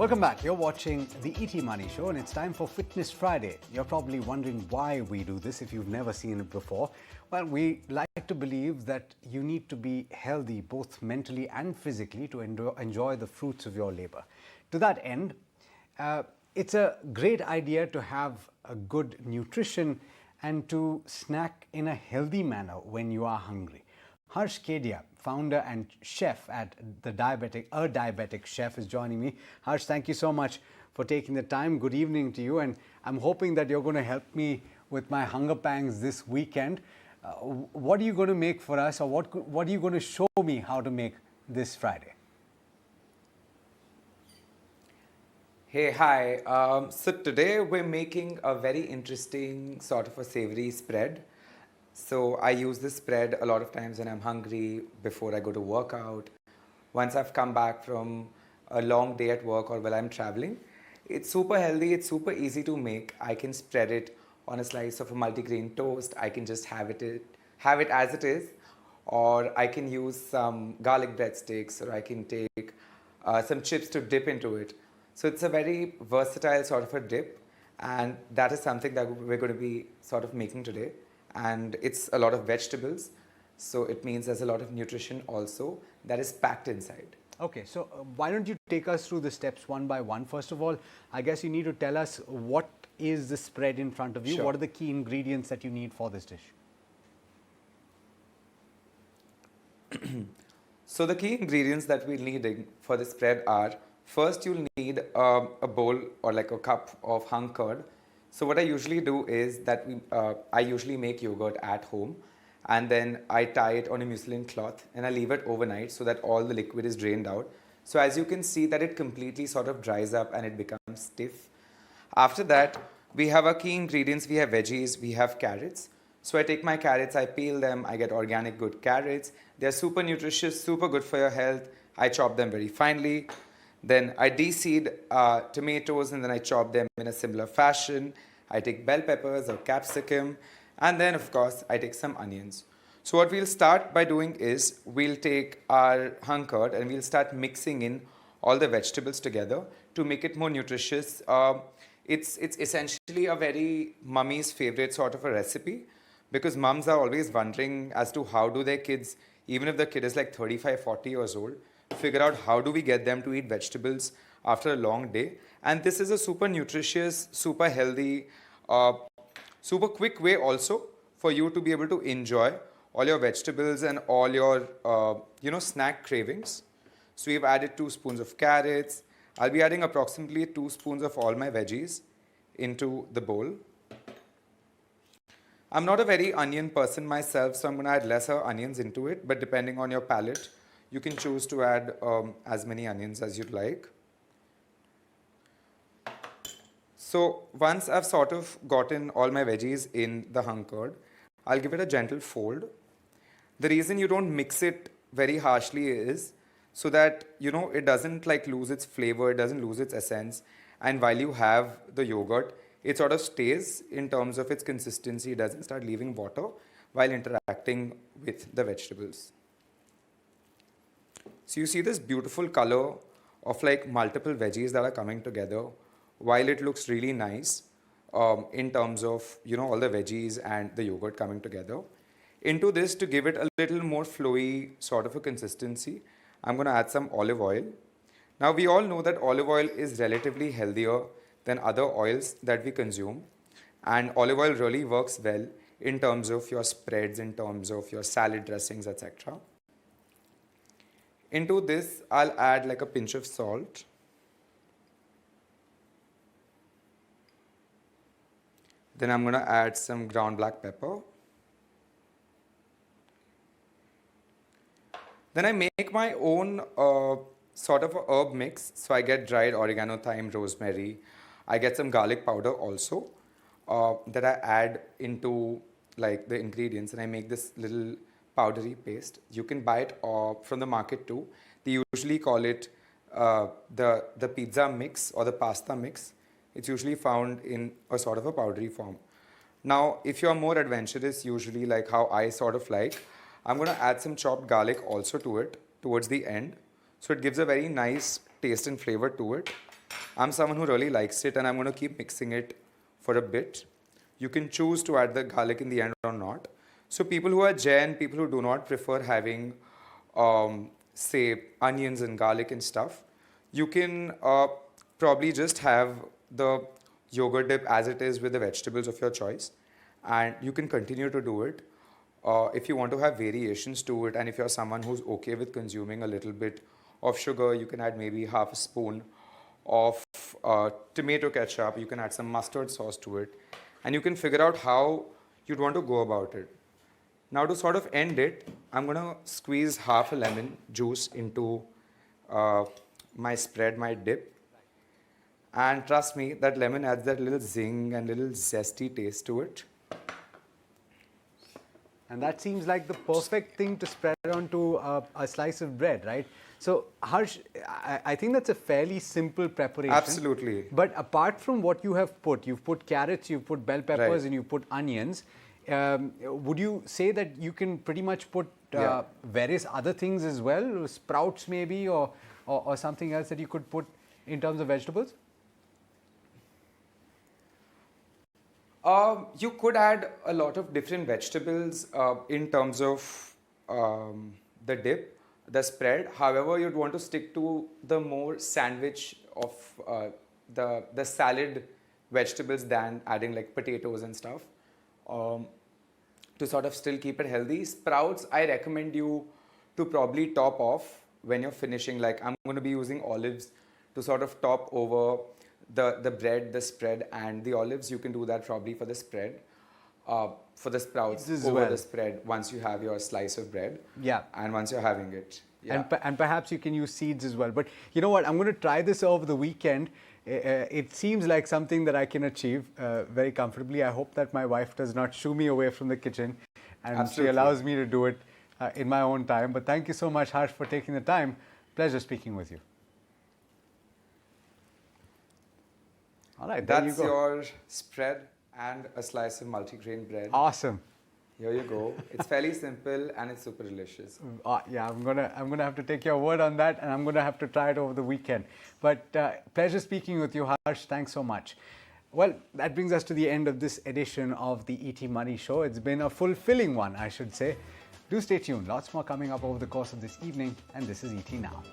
Welcome back. You're watching the ET Money Show and it's time for Fitness Friday. You're probably wondering why we do this if you've never seen it before. Well, we like to believe that you need to be healthy both mentally and physically to enjoy the fruits of your labor. To that end, it's a great idea to have a good nutrition and to snack in a healthy manner when you are hungry. Harsh Kedia, founder and chef at Diabetic Chef, is joining me. Harsh, thank you so much for taking the time. Good evening to you, and I'm hoping that you're going to help me with my hunger pangs this weekend. What are you going to make for us, or what are you going to show me how to make this Friday? Hey, hi. So today we're making a very interesting sort of a savory spread. So I use this spread a lot of times when I'm hungry, before I go to workout, once I've come back from a long day at work or while I'm traveling. It's super healthy, it's super easy to make. I can spread it on a slice of a multigrain toast. I can just have it as it is, or I can use some garlic breadsticks, or I can take some chips to dip into it. So it's a very versatile sort of a dip, and that is something that we're going to be sort of making today. And it's a lot of vegetables, so it means there's a lot of nutrition also that is packed inside. Okay, so why don't you take us through the steps one by one? First of all, I guess you need to tell us what is the spread in front of you. Sure. What are the key ingredients that you need for this dish? So the key ingredients that we'll need for the spread are, first you'll need a bowl or like a cup of hung curd. So what I usually do is that I usually make yogurt at home, and then I tie it on a muslin cloth and I leave it overnight so that all the liquid is drained out. So as you can see that it completely sort of dries up and it becomes stiff. After that, we have our key ingredients. We have veggies, we have carrots. So I take my carrots, I peel them, I get organic good carrots. They're super nutritious, super good for your health. I chop them very finely. Then I de-seed tomatoes and then I chop them in a similar fashion. I take bell peppers or capsicum, and then of course I take some onions. So what we'll start by doing is we'll take our hung curd and we'll start mixing in all the vegetables together to make it more nutritious. It's essentially a very mummy's favorite sort of a recipe, because mums are always wondering as to how do their kids, even if the kid is like 35, 40 years old, figure out how do we get them to eat vegetables after a long day. And this is a super nutritious, super healthy, super quick way also for you to be able to enjoy all your vegetables and all your snack cravings. So we've added 2 spoons of carrots. I'll be adding approximately 2 spoons of all my veggies into the bowl. I'm not a very onion person myself, so I'm going to add lesser onions into it, but depending on your palate, you can choose to add as many onions as you'd like. So once I've sort of gotten all my veggies in the hung curd, I'll give it a gentle fold. The reason you don't mix it very harshly is so that, it doesn't like lose its flavor, it doesn't lose its essence. And while you have the yogurt, it sort of stays in terms of its consistency. It doesn't start leaving water while interacting with the vegetables. So you see this beautiful color of like multiple veggies that are coming together, while it looks really nice in terms of, all the veggies and the yogurt coming together. Into this, to give it a little more flowy sort of a consistency, I'm going to add some olive oil. Now we all know that olive oil is relatively healthier than other oils that we consume, and olive oil really works well in terms of your spreads, in terms of your salad dressings, etc. Into this, I'll add like a pinch of salt. Then I'm going to add some ground black pepper. Then I make my own sort of a herb mix. So I get dried oregano, thyme, rosemary. I get some garlic powder also that I add into like the ingredients, and I make this little powdery paste. You can buy it from the market too. They usually call it the pizza mix or the pasta mix. It's usually found in a sort of a powdery form. Now, if you're more adventurous, usually like how I sort of like, I'm going to add some chopped garlic also to it towards the end. So it gives a very nice taste and flavor to it. I'm someone who really likes it, and I'm going to keep mixing it for a bit. You can choose to add the garlic in the end or not. So people who are Jain, people who do not prefer having, say, onions and garlic and stuff, you can probably just have the yogurt dip as it is with the vegetables of your choice, and you can continue to do it. If you want to have variations to it, and if you're someone who's okay with consuming a little bit of sugar, you can add maybe half a spoon of tomato ketchup, you can add some mustard sauce to it, and you can figure out how you'd want to go about it. Now, to sort of end it, I'm going to squeeze half a lemon juice into my spread, my dip. And trust me, that lemon adds that little zing and little zesty taste to it. And that seems like the perfect thing to spread onto a slice of bread, right? So, Harsh, I think that's a fairly simple preparation. Absolutely. But apart from what you've put carrots, you've put bell peppers, Right. and you put onions. Would you say that you can pretty much put various other things as well, sprouts maybe, or something else that you could put in terms of vegetables? You could add a lot of different vegetables in terms of the dip, the spread. However, you'd want to stick to the more sandwich of the salad vegetables than adding like potatoes and stuff. To sort of still keep it healthy. Sprouts, I recommend you to probably top off when you're finishing. Like I'm going to be using olives to sort of top over the bread, the spread, and the olives. You can do that probably for the spread. For the sprouts As over well. the spread once you have your slice of bread. Yeah. And once you're having it. Yeah. And perhaps you can use seeds as well. But you know what? I'm going to try this over the weekend. It seems like something that I can achieve very comfortably. I hope that my wife does not shoo me away from the kitchen and Absolutely. she allows me to do it in my own time. But thank you so much, Harsh, for taking the time. Pleasure speaking with you. All right, there That's you go. your spread and a slice of multigrain bread. Awesome. Here you go. It's fairly simple and it's super delicious. Yeah, I'm gonna have to take your word on that, and I'm gonna have to try it over the weekend. But pleasure speaking with you, Harsh. Thanks so much. Well, that brings us to the end of this edition of the ET Money Show. It's been a fulfilling one, I should say. Do stay tuned. Lots more coming up over the course of this evening, and this is ET Now.